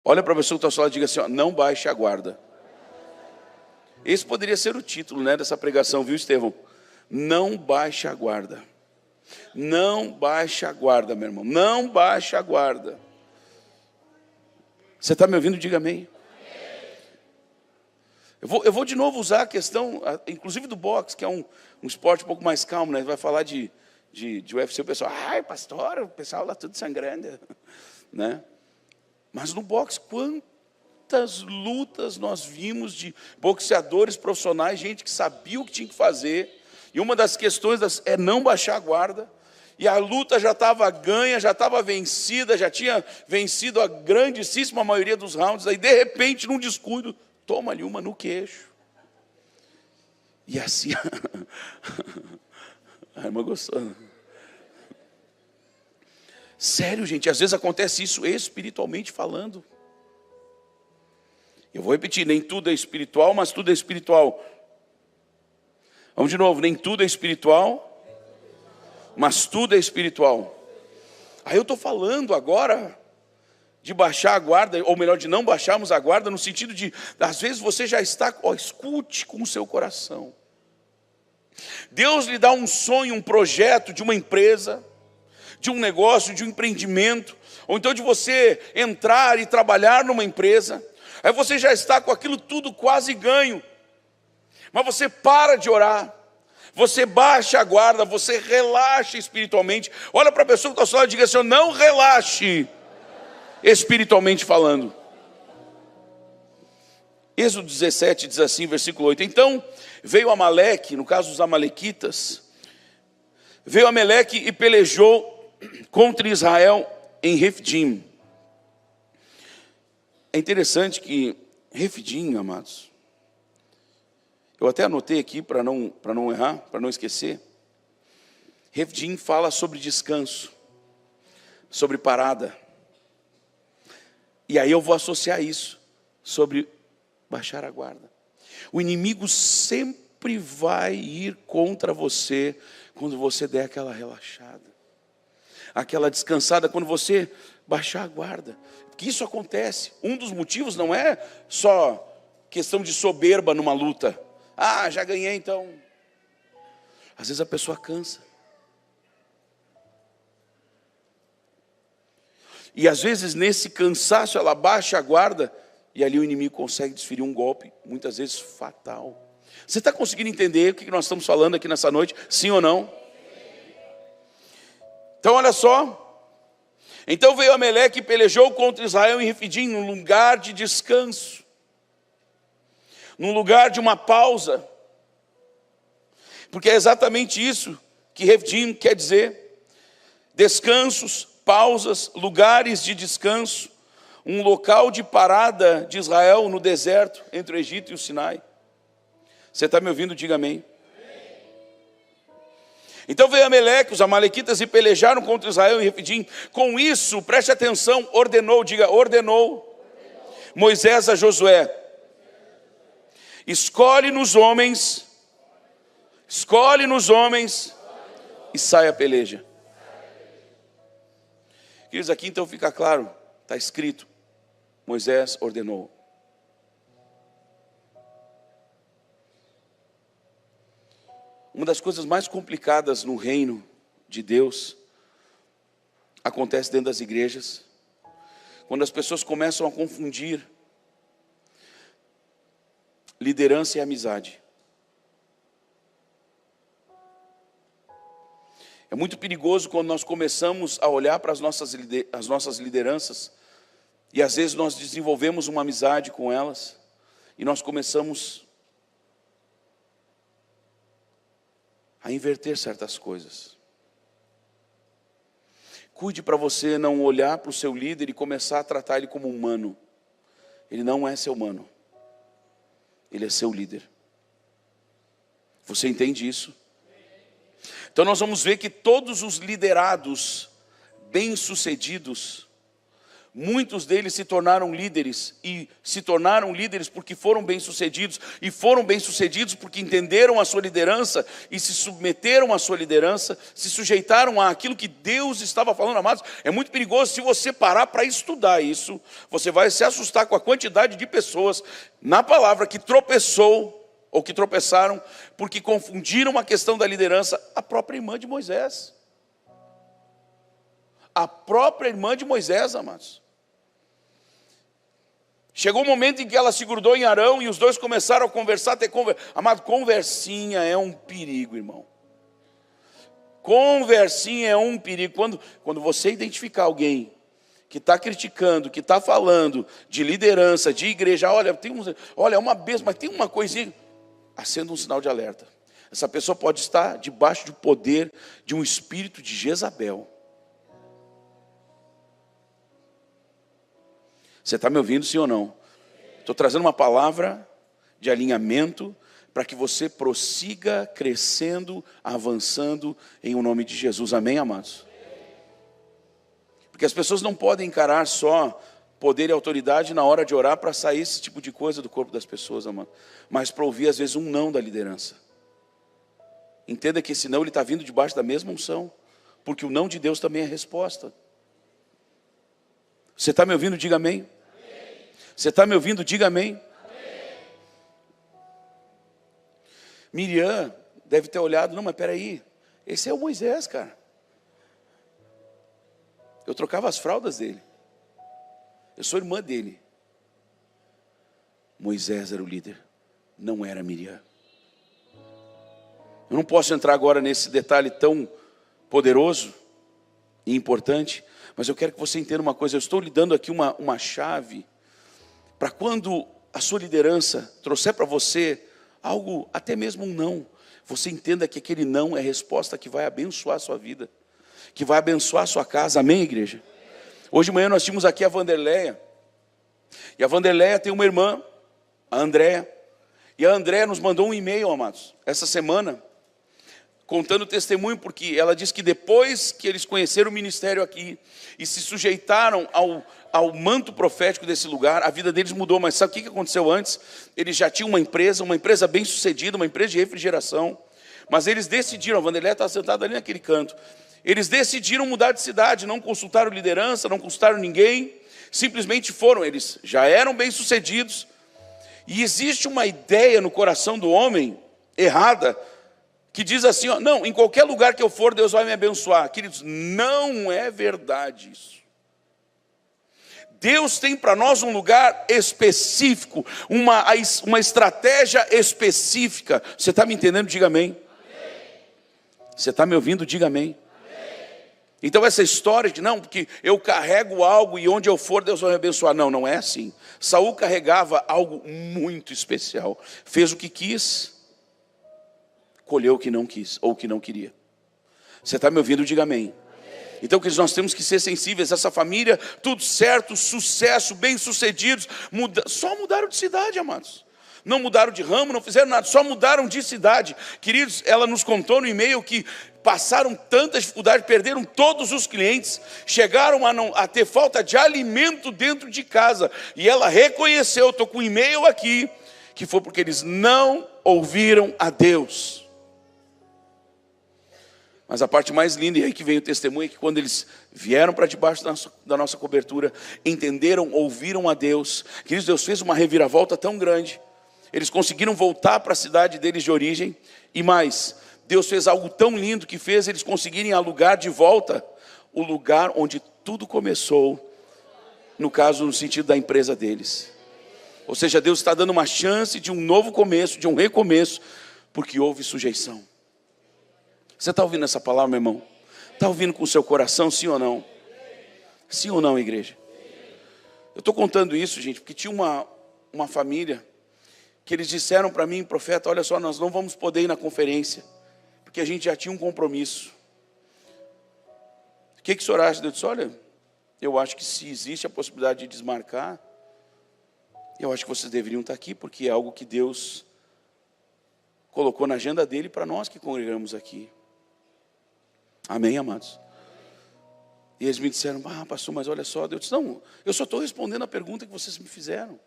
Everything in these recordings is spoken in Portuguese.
Olha para a pessoa que está ao seu lado e diga assim, ó, não baixe a guarda. Esse poderia ser o título, né, dessa pregação, viu, Estevão? Não baixe a guarda. Não baixe a guarda, meu irmão. Não baixe a guarda. Você está me ouvindo? Diga amém. Eu vou de novo usar a questão, inclusive do boxe, que é um esporte um pouco mais calmo, né? Vai falar de UFC, o pessoal, ai pastor, o pessoal lá tudo sangrando, né? Mas no boxe, quantas lutas nós vimos de boxeadores profissionais, gente que sabia o que tinha que fazer, e uma das questões é não baixar a guarda, e a luta já estava ganha, já estava vencida, já tinha vencido a grandíssima maioria dos rounds, aí de repente, num descuido, toma-lhe uma no queixo. E assim, a irmã gostou. Sério, gente, às vezes acontece isso espiritualmente falando. Eu vou repetir, nem tudo é espiritual, mas tudo é espiritual. Vamos de novo, nem tudo é espiritual, mas tudo é espiritual. Aí eu estou falando agora de baixar a guarda, ou melhor, de não baixarmos a guarda, no sentido de, às vezes você já está, escute com o seu coração. Deus lhe dá um sonho, um projeto de uma empresa, de um negócio, de um empreendimento, ou então de você entrar e trabalhar numa empresa, aí você já está com aquilo tudo quase ganho, mas você para de orar, você baixa a guarda, você relaxa espiritualmente. Olha para a pessoa que está ao seu lado e diga assim, não relaxe, espiritualmente falando. Êxodo 17 diz assim, versículo 8, então veio Amaleque, no caso os amalequitas, veio Amaleque e pelejou contra Israel em Refidim. É interessante que Refidim, amados, eu até anotei aqui para não errar, para não esquecer. Refidim fala sobre descanso, sobre parada. E aí eu vou associar isso sobre baixar a guarda. O inimigo sempre vai ir contra você quando você der aquela relaxada, aquela descansada, quando você baixar a guarda. Porque isso acontece. Um dos motivos não é só questão de soberba numa luta. Ah, já ganhei então. Às vezes a pessoa cansa. E às vezes nesse cansaço ela baixa a guarda e ali o inimigo consegue desferir um golpe, muitas vezes fatal. Você está conseguindo entender o que nós estamos falando aqui nessa noite? Sim ou não? Então olha só. Então veio Amaleque e pelejou contra Israel em Refidim, num lugar de descanso, num lugar de uma pausa. Porque é exatamente isso que Refidim quer dizer. Descansos, pausas, lugares de descanso, um local de parada de Israel no deserto, entre o Egito e o Sinai. Você está me ouvindo? Diga amém. Então veio Amaleque, os amalequitas, e pelejaram contra Israel em Refidim. Com isso, preste atenção, ordenou Moisés a Josué: escolhe nos homens e sai a peleja. Queridos, aqui então fica claro, está escrito, Moisés ordenou. Uma das coisas mais complicadas no reino de Deus acontece dentro das igrejas, quando as pessoas começam a confundir liderança e amizade. É muito perigoso quando nós começamos a olhar para as nossas lideranças e às vezes nós desenvolvemos uma amizade com elas e nós começamos a inverter certas coisas. Cuide para você não olhar para o seu líder e começar a tratar ele como humano. Ele não é seu humano. Ele é seu líder. Você entende isso? Então nós vamos ver que todos os liderados bem-sucedidos Muitos deles se tornaram líderes, e se tornaram líderes porque foram bem-sucedidos, e foram bem-sucedidos porque entenderam a sua liderança, e se submeteram à sua liderança, se sujeitaram àquilo que Deus estava falando, amados. É muito perigoso. Se você parar para estudar isso, você vai se assustar com a quantidade de pessoas na palavra que tropeçou, ou que tropeçaram, porque confundiram a questão da liderança. A própria irmã de Moisés. A própria irmã de Moisés, amados. Chegou um momento em que ela se grudou em Arão e os dois começaram a conversar, Amado, conversinha é um perigo, irmão. Conversinha é um perigo. Quando você identificar alguém que está criticando, que está falando de liderança, de igreja, olha, é uma bênção, mas tem uma coisinha, acenda um sinal de alerta. Essa pessoa pode estar debaixo do poder de um espírito de Jezabel. Você está me ouvindo, sim ou não? Estou trazendo uma palavra de alinhamento para que você prossiga crescendo, avançando em o nome de Jesus. Amém, amados? Porque as pessoas não podem encarar só poder e autoridade na hora de orar para sair esse tipo de coisa do corpo das pessoas, amado. Mas para ouvir às vezes um não da liderança. Entenda que esse não ele está vindo debaixo da mesma unção, porque o não de Deus também é resposta. Você está me ouvindo? Diga amém. Você está me ouvindo? Diga amém. Miriam deve ter olhado, não, mas peraí, esse é o Moisés, cara. Eu trocava as fraldas dele. Eu sou irmã dele. Moisés era o líder, não era Miriam. Eu não posso entrar agora nesse detalhe tão poderoso e importante, mas eu quero que você entenda uma coisa. Eu estou lhe dando aqui uma chave para quando a sua liderança trouxer para você algo, até mesmo um não, você entenda que aquele não é resposta que vai abençoar a sua vida, que vai abençoar a sua casa. Amém, igreja? Hoje de manhã nós tínhamos aqui a Vanderleia, e a Vanderleia tem uma irmã, a Andréa, e a Andréa nos mandou um e-mail, amados, essa semana, contando o testemunho, porque ela diz que depois que eles conheceram o ministério aqui e se sujeitaram ao manto profético desse lugar, a vida deles mudou. Mas sabe o que aconteceu antes? Eles já tinham uma empresa bem sucedida, uma empresa de refrigeração, mas eles decidiram, a Vanderleia está sentada ali naquele canto, eles decidiram mudar de cidade, não consultaram liderança, não consultaram ninguém, simplesmente foram. Eles já eram bem sucedidos, e existe uma ideia no coração do homem errada, que diz assim, ó, não, em qualquer lugar que eu for, Deus vai me abençoar. Queridos, não é verdade isso. Deus tem para nós um lugar específico, uma estratégia específica. Você está me entendendo? Diga amém. Você está me ouvindo? Diga amém. Então essa história de não, porque eu carrego algo e onde eu for Deus vai me abençoar. Não, não é assim. Saul carregava algo muito especial. Fez o que quis, colheu o que não quis, ou o que não queria. Você está me ouvindo? Diga amém. Então, que nós temos que ser sensíveis. Essa família, tudo certo, sucesso, bem-sucedidos, só mudaram de cidade, amados. Não mudaram de ramo, não fizeram nada, só mudaram de cidade. Queridos, ela nos contou no e-mail que passaram tanta dificuldade, perderam todos os clientes, chegaram a ter falta de alimento dentro de casa. E ela reconheceu, estou com um e-mail aqui, que foi porque eles não ouviram a Deus. Mas a parte mais linda, e aí que vem o testemunho, é que quando eles vieram para debaixo da nossa cobertura, entenderam, ouviram a Deus. Queridos, Deus fez uma reviravolta tão grande. Eles conseguiram voltar para a cidade deles de origem. E mais, Deus fez algo tão lindo que fez eles conseguirem alugar de volta o lugar onde tudo começou. No caso, no sentido da empresa deles. Ou seja, Deus está dando uma chance de um novo começo, de um recomeço, porque houve sujeição. Você está ouvindo essa palavra, meu irmão? Está ouvindo com o seu coração, sim ou não? Sim ou não, igreja? Eu estou contando isso, gente, porque tinha uma família que eles disseram para mim, profeta, olha só, nós não vamos poder ir na conferência, porque a gente já tinha um compromisso. O que o senhor acha? Eu disse, olha, eu acho que se existe a possibilidade de desmarcar, eu acho que vocês deveriam estar aqui, porque é algo que Deus colocou na agenda dele para nós que congregamos aqui. Amém, amados? E eles me disseram, pastor, mas olha só. Eu disse, não, eu só estou respondendo a pergunta que vocês me fizeram.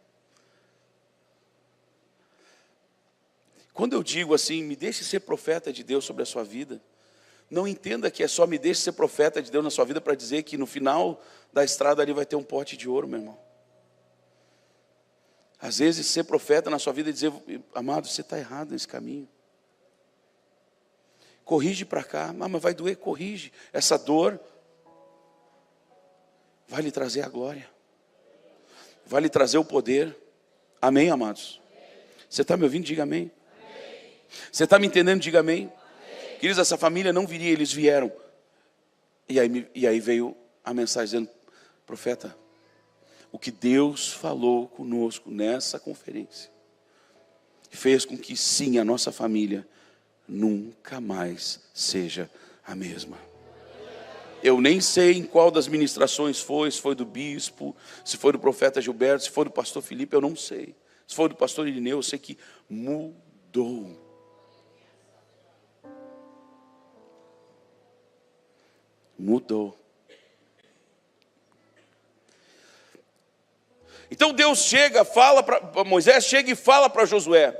Quando eu digo assim, me deixe ser profeta de Deus sobre a sua vida, não entenda que é só me deixe ser profeta de Deus na sua vida para dizer que no final da estrada ali vai ter um pote de ouro, meu irmão. Às vezes ser profeta na sua vida é dizer, amado, você está errado nesse caminho. Corrige para cá, mas vai doer, corrige. Essa dor vai lhe trazer a glória, vai lhe trazer o poder. Amém, amados? Você está me ouvindo? Diga amém. Você está me entendendo? Diga amém. Queridos, essa família não viria, eles vieram. E aí veio a mensagem dizendo, profeta, o que Deus falou conosco nessa conferência fez com que sim, a nossa família nunca mais seja a mesma. Eu nem sei em qual das ministrações foi, se foi do bispo, se foi do profeta Gilberto, se foi do pastor Felipe, eu não sei. Se foi do pastor Irineu, eu sei que mudou. Mudou. Então Deus chega, fala para Moisés, chega e fala para Josué.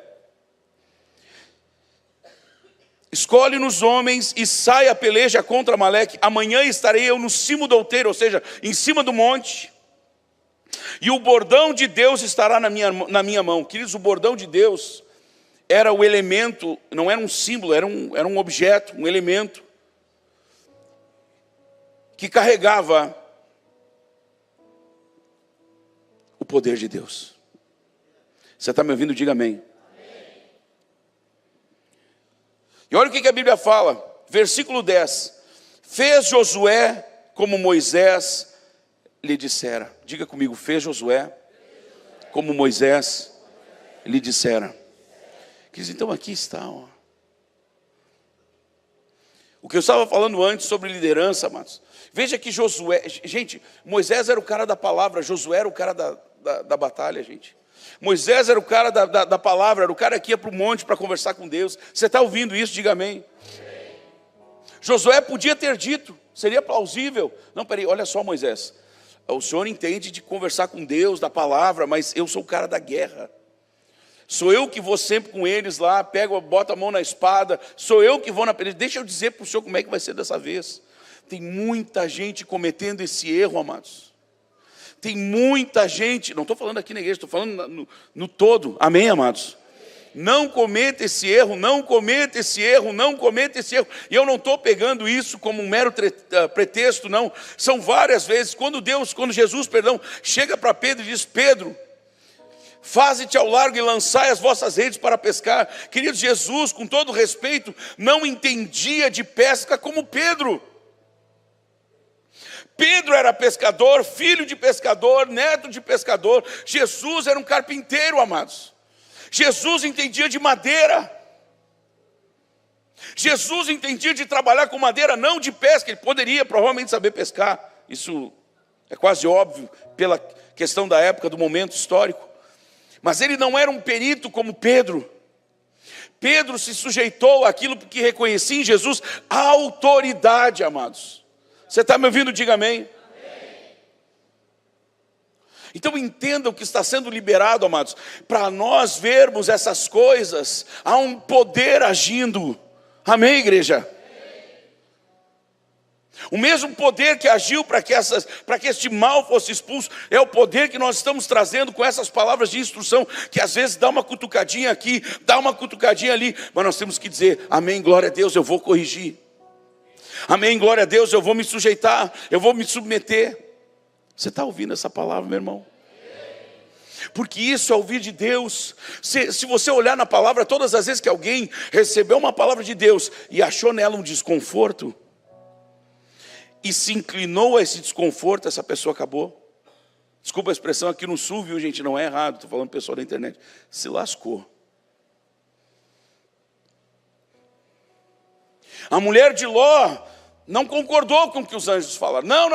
Escolhe-nos homens e sai a peleja contra Amaleque. Amanhã estarei eu no cimo do outeiro, ou seja, em cima do monte. E o bordão de Deus estará na minha mão. Queridos, o bordão de Deus era o elemento, não era um símbolo, era um objeto, um elemento que carregava o poder de Deus. Você está me ouvindo? Diga amém. E olha o que a Bíblia fala, versículo 10. Fez Josué como Moisés lhe dissera. Diga comigo, fez Josué como Moisés lhe dissera. Então aqui está, ó. O que eu estava falando antes sobre liderança, amados. Veja que Josué, gente, Moisés era o cara da palavra, Josué era o cara da batalha, gente. Moisés era o cara da palavra, era o cara que ia para o monte para conversar com Deus. Você está ouvindo isso? Diga amém. Josué podia ter dito, seria plausível. Não, peraí, olha só, Moisés. O senhor entende de conversar com Deus, da palavra, mas eu sou o cara da guerra. Sou eu que vou sempre com eles lá, boto a mão na espada. Sou eu que vou na peleja. Deixa eu dizer para o senhor como é que vai ser dessa vez. Tem muita gente cometendo esse erro, amados. Tem muita gente, não estou falando aqui na igreja, estou falando no todo. Amém, amados? Não cometa esse erro, não cometa esse erro, não cometa esse erro. E eu não estou pegando isso como um mero pretexto, não. São várias vezes, quando Jesus, chega para Pedro e diz, Pedro, faze-te ao largo e lançai as vossas redes para pescar. Querido, Jesus, com todo respeito, não entendia de pesca como Pedro. Pedro era pescador, filho de pescador, neto de pescador. Jesus era um carpinteiro, amados. Jesus entendia de madeira. Jesus entendia de trabalhar com madeira, não de pesca. Ele poderia provavelmente saber pescar. Isso é quase óbvio pela questão da época, do momento histórico. Mas ele não era um perito como Pedro. Pedro se sujeitou àquilo que reconhecia em Jesus a autoridade, amados. Você está me ouvindo? Diga amém. Então entenda o que está sendo liberado, amados. Para nós vermos essas coisas, há um poder agindo. Amém, igreja? O mesmo poder que agiu para que este mal fosse expulso, é o poder que nós estamos trazendo com essas palavras de instrução, que às vezes dá uma cutucadinha aqui, dá uma cutucadinha ali, mas nós temos que dizer, amém, glória a Deus, eu vou corrigir. Amém, glória a Deus, eu vou me sujeitar, eu vou me submeter. Você está ouvindo essa palavra, meu irmão? Porque isso é ouvir de Deus. Se você olhar na palavra, todas as vezes que alguém recebeu uma palavra de Deus e achou nela um desconforto, e se inclinou a esse desconforto, essa pessoa acabou. Desculpa a expressão, aqui no sul, viu, gente, não é errado, estou falando pessoal da internet, se lascou. A mulher de Ló não concordou com o que os anjos falaram. Não,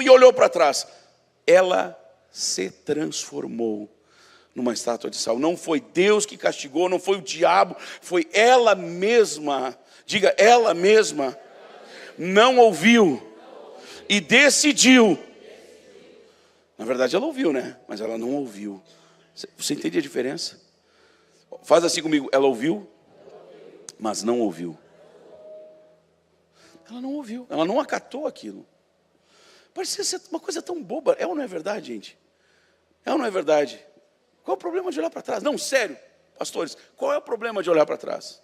e olhou para trás. Ela se transformou numa estátua de sal. Não foi Deus que castigou, não foi o diabo, foi ela mesma. Diga, ela mesma não ouviu e decidiu. Na verdade ela ouviu, né? Mas ela não ouviu. Você entende a diferença? Faz assim comigo, ela ouviu, mas não ouviu. Ela não ouviu, ela não acatou aquilo. Parecia ser uma coisa tão boba. É ou não é verdade, gente? É ou não é verdade? Qual é o problema de olhar para trás? Não, sério, pastores, qual é o problema de olhar para trás?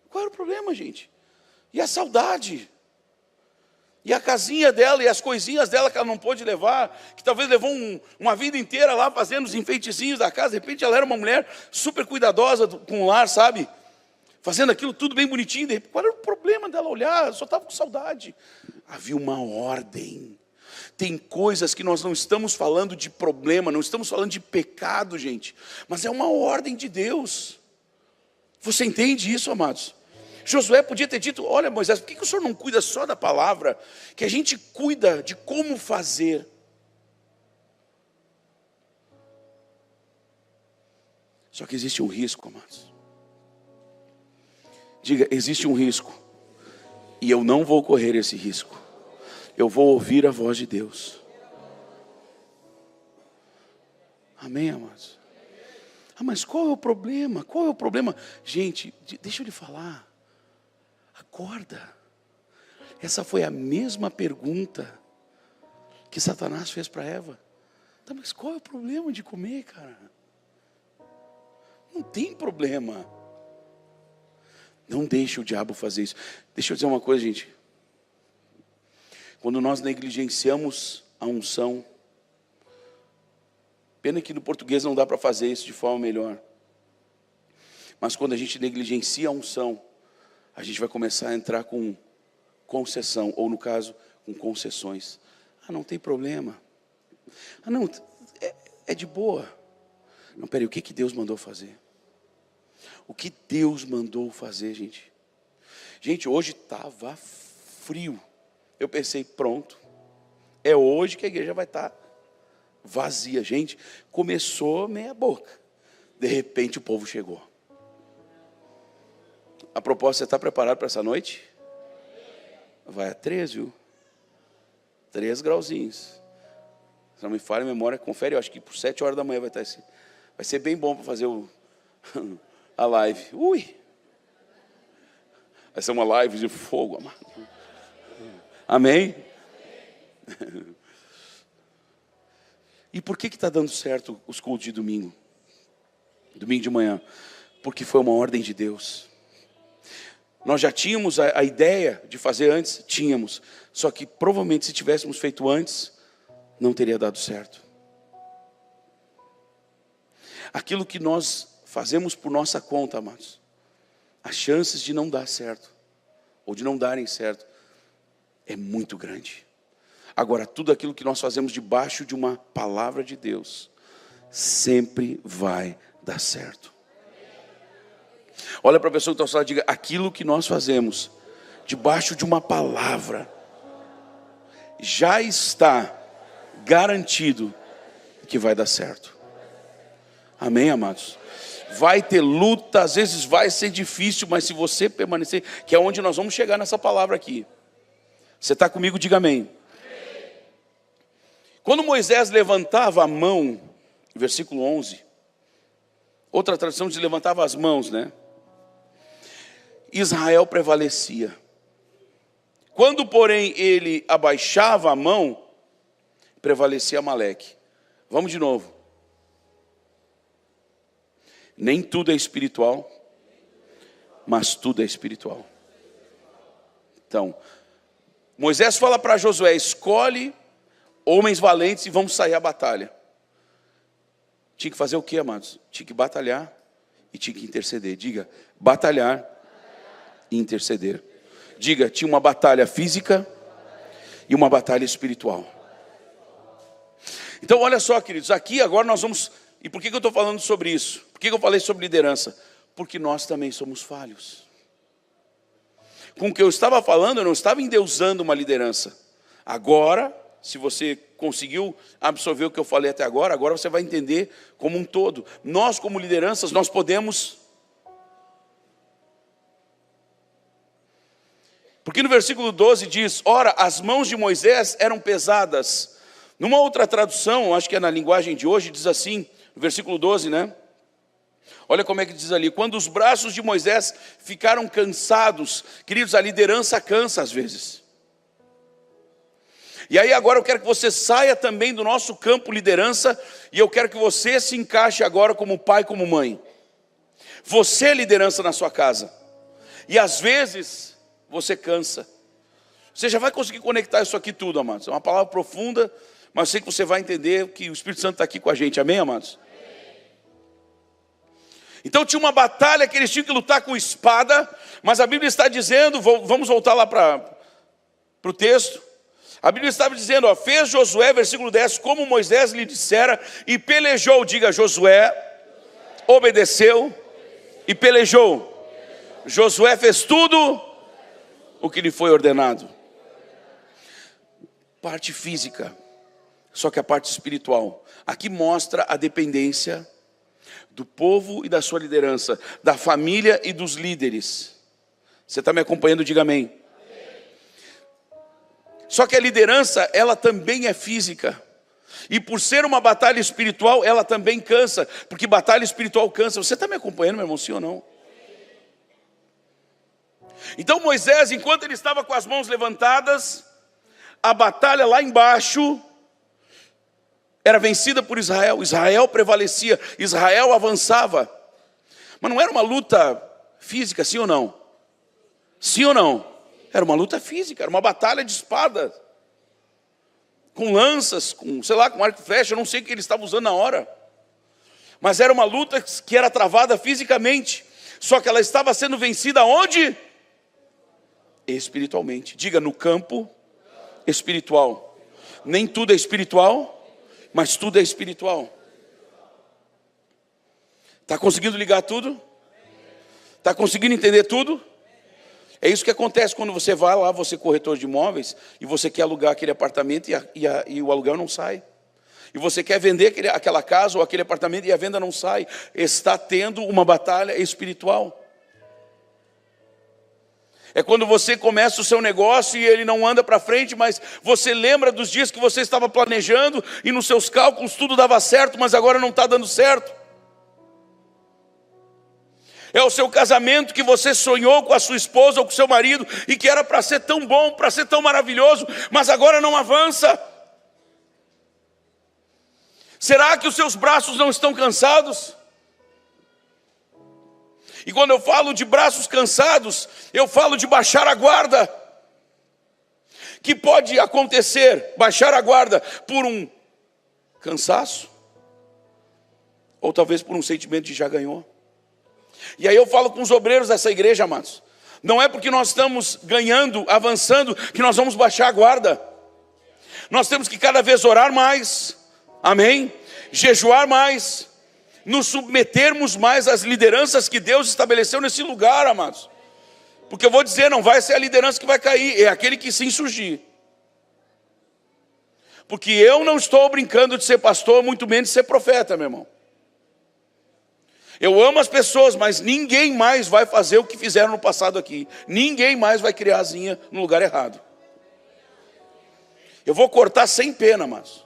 Qual era o problema, gente? E a saudade? E a casinha dela e as coisinhas dela que ela não pôde levar, que talvez levou uma vida inteira lá fazendo os enfeitezinhos da casa. De repente ela era uma mulher super cuidadosa com o lar, sabe? Fazendo aquilo tudo bem bonitinho. De repente, qual era o problema dela olhar? Eu só estava com saudade. Havia uma ordem. Tem coisas que nós não estamos falando de problema, não estamos falando de pecado, gente. Mas é uma ordem de Deus. Você entende isso, amados? Josué podia ter dito, olha Moisés, por que o senhor não cuida só da palavra? Que a gente cuida de como fazer. Só que existe um risco, amados. Diga, existe um risco. E eu não vou correr esse risco. Eu vou ouvir a voz de Deus. Amém, amados? Ah, mas qual é o problema? Qual é o problema? Gente, deixa eu lhe falar. Acorda. Essa foi a mesma pergunta que Satanás fez para Eva. Tá, mas qual é o problema de comer, cara? Não tem problema. Não deixe o diabo fazer isso. Deixa eu dizer uma coisa, gente. Quando nós negligenciamos a unção, pena que no português não dá para fazer isso de forma melhor. Mas quando a gente negligencia a unção, a gente vai começar a entrar com concessão, ou no caso, com concessões. Ah, não tem problema. Ah, não, é de boa. Não, peraí, o que Deus mandou fazer? O que Deus mandou fazer, gente? Gente, hoje estava frio. Eu pensei, pronto. É hoje que a igreja vai estar vazia. Gente, começou meia boca. De repente o povo chegou. A propósito, você está preparado para essa noite? Vai a 3, viu? 3 grauzinhos. Se não me falha a memória, confere, eu acho que por 7 horas da manhã vai estar assim. Vai ser bem bom para fazer a live. Ui! Vai ser uma live de fogo, amado. Amém? E por que está dando certo os cultos de domingo? Domingo de manhã? Porque foi uma ordem de Deus. Nós já tínhamos a ideia de fazer antes? Tínhamos. Só que provavelmente se tivéssemos feito antes, não teria dado certo. Aquilo que nós fazemos por nossa conta, amados, as chances de não dar certo, ou de não darem certo, é muito grande. Agora, tudo aquilo que nós fazemos debaixo de uma palavra de Deus, sempre vai dar certo. Olha para a pessoa que está ao seu lado e diga, aquilo que nós fazemos debaixo de uma palavra, já está garantido que vai dar certo. Amém, amados? Vai ter luta, às vezes vai ser difícil, mas se você permanecer, que é onde nós vamos chegar nessa palavra aqui. Você está comigo? Diga amém. Quando Moisés levantava a mão, versículo 11, outra tradução diz levantava as mãos, né? Israel prevalecia. Quando, porém, ele abaixava a mão, prevalecia Amaleque. Vamos de novo. Nem tudo é espiritual, mas tudo é espiritual. Então, Moisés fala para Josué, escolhe homens valentes e vamos sair à batalha. Tinha que fazer o que, amados? Tinha que batalhar e tinha que interceder. Diga, batalhar e interceder. Diga, tinha uma batalha física e uma batalha espiritual. Então olha só, queridos, aqui agora nós vamos... E por que eu estou falando sobre isso? Por que eu falei sobre liderança? Porque nós também somos falhos. Com o que eu estava falando, eu não estava endeusando uma liderança. Agora, se você conseguiu absorver o que eu falei até agora, agora você vai entender como um todo. Nós, como lideranças, nós podemos... Porque no versículo 12 diz: ora, as mãos de Moisés eram pesadas. Numa outra tradução, acho que é na linguagem de hoje, diz assim, no versículo 12, né? Olha como é que diz ali: quando os braços de Moisés ficaram cansados. Queridos, a liderança cansa às vezes. E aí agora eu quero que você saia também do nosso campo liderança, e eu quero que você se encaixe agora como pai, como mãe. Você é liderança na sua casa, e às vezes você cansa. Você já vai conseguir conectar isso aqui tudo, amados. É uma palavra profunda, mas eu sei que você vai entender que o Espírito Santo está aqui com a gente, amém, amados? Então tinha uma batalha que eles tinham que lutar com espada, mas a Bíblia está dizendo, vamos voltar lá para o texto. A Bíblia estava dizendo, ó, fez Josué, versículo 10, como Moisés lhe dissera, e pelejou. Diga, Josué obedeceu e pelejou. Josué fez tudo o que lhe foi ordenado. Parte física, só que a parte espiritual. Aqui mostra a dependência do povo e da sua liderança, da família e dos líderes. Você está me acompanhando? Diga amém. Só que a liderança, ela também é física. E por ser uma batalha espiritual, ela também cansa. Porque batalha espiritual cansa. Você está me acompanhando, meu irmão, sim ou não? Então Moisés, enquanto ele estava com as mãos levantadas, a batalha lá embaixo era vencida por Israel. Israel prevalecia, Israel avançava. Mas não era uma luta física, sim ou não? Sim ou não? Era uma luta física, era uma batalha de espadas, com lanças, com, sei lá, com arco e flecha, eu não sei o que ele estava usando na hora. Mas era uma luta que era travada fisicamente, só que ela estava sendo vencida onde? Espiritualmente. Diga, no campo espiritual. Nem tudo é espiritual, mas tudo é espiritual. Está conseguindo ligar tudo? Está conseguindo entender tudo? É isso que acontece quando você vai lá, você é corretor de imóveis, e você quer alugar aquele apartamento e o aluguel não sai. E você quer vender aquela casa ou aquele apartamento e a venda não sai. Está tendo uma batalha espiritual. É quando você começa o seu negócio e ele não anda para frente, mas você lembra dos dias que você estava planejando e nos seus cálculos tudo dava certo, mas agora não está dando certo. É o seu casamento que você sonhou com a sua esposa ou com o seu marido e que era para ser tão bom, para ser tão maravilhoso, mas agora não avança. Será que os seus braços não estão cansados? E quando eu falo de braços cansados, eu falo de baixar a guarda. Que pode acontecer, baixar a guarda por um cansaço, ou talvez por um sentimento de já ganhou. E aí eu falo com os obreiros dessa igreja, amados. Não é porque nós estamos ganhando, avançando, que nós vamos baixar a guarda. Nós temos que cada vez orar mais, amém? Jejuar mais, nos submetermos mais às lideranças que Deus estabeleceu nesse lugar, amados. Porque eu vou dizer, não vai ser a liderança que vai cair, é aquele que se insurgir. Porque eu não estou brincando de ser pastor, muito menos de ser profeta, meu irmão. Eu amo as pessoas, mas ninguém mais vai fazer o que fizeram no passado aqui. Ninguém mais vai criar asinha no lugar errado. Eu vou cortar sem pena, mas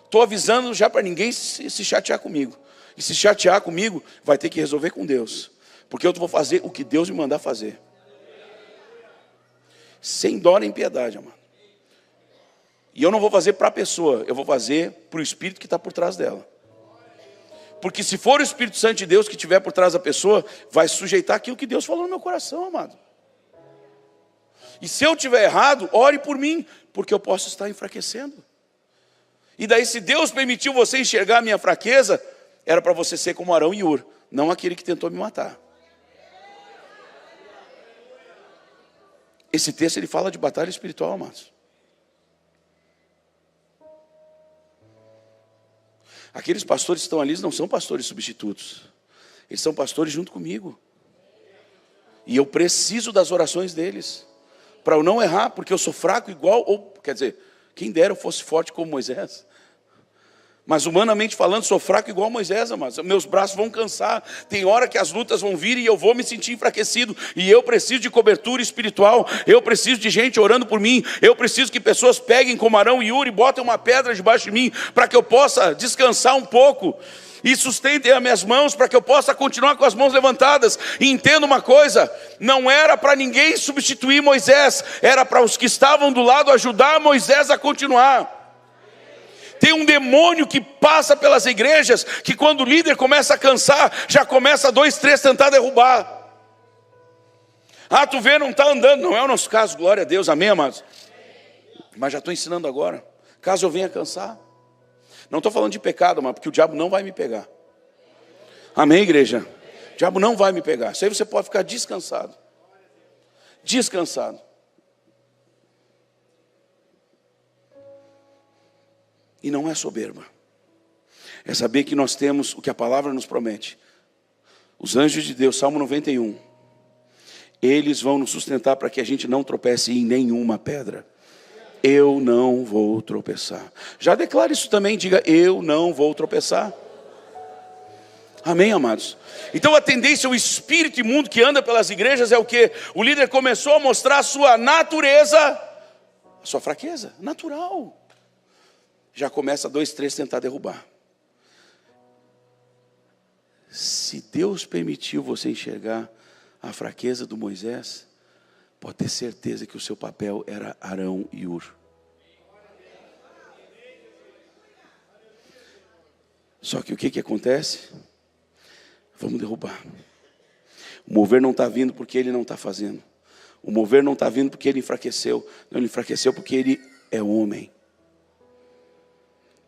estou avisando já para ninguém se chatear comigo. E se chatear comigo, vai ter que resolver com Deus. Porque eu vou fazer o que Deus me mandar fazer. Sem dó nem piedade, amado. E eu não vou fazer para a pessoa, eu vou fazer para o Espírito que está por trás dela. Porque se for o Espírito Santo de Deus que estiver por trás da pessoa, vai sujeitar aquilo que Deus falou no meu coração, amado. E se eu estiver errado, ore por mim, porque eu posso estar enfraquecendo. E daí, se Deus permitiu você enxergar a minha fraqueza, era para você ser como Arão e Ur, não aquele que tentou me matar. Esse texto ele fala de batalha espiritual, amados. Aqueles pastores que estão ali não são pastores substitutos. Eles são pastores junto comigo. E eu preciso das orações deles. Para eu não errar, porque eu sou fraco igual, ou quer dizer, quem dera eu fosse forte como Moisés. Mas humanamente falando, sou fraco igual Moisés, amados. Meus braços vão cansar. Tem hora que as lutas vão vir e eu vou me sentir enfraquecido. E eu preciso de cobertura espiritual. Eu preciso de gente orando por mim. Eu preciso que pessoas peguem como Arão e Hur e botem uma pedra debaixo de mim, para que eu possa descansar um pouco. E sustentem as minhas mãos, para que eu possa continuar com as mãos levantadas. E entenda uma coisa, não era para ninguém substituir Moisés, era para os que estavam do lado ajudar Moisés a continuar. Tem um demônio que passa pelas igrejas, que quando o líder começa a cansar, já começa 2, 3 tentar derrubar. Ah, tu vê, não está andando. Não é o nosso caso, glória a Deus, amém, amados? Mas já estou ensinando agora. Caso eu venha cansar. Não estou falando de pecado, mas porque o diabo não vai me pegar. Amém, igreja? O diabo não vai me pegar. Isso aí você pode ficar descansado. Descansado. E não é soberba. É saber que nós temos o que a palavra nos promete. Os anjos de Deus, Salmo 91. Eles vão nos sustentar para que a gente não tropece em nenhuma pedra. Eu não vou tropeçar. Já declare isso também, diga, eu não vou tropeçar. Amém, amados? Então a tendência, o espírito imundo que anda pelas igrejas é o que? O líder começou a mostrar a sua natureza, a sua fraqueza, natural. Já começa 2, 3 tentar derrubar. Se Deus permitiu você enxergar a fraqueza do Moisés, pode ter certeza que o seu papel era Arão e Hur. Só que o que acontece? Vamos derrubar. O mover não está vindo porque ele não está fazendo. O mover não está vindo porque ele enfraqueceu. Não, ele enfraqueceu porque ele é homem.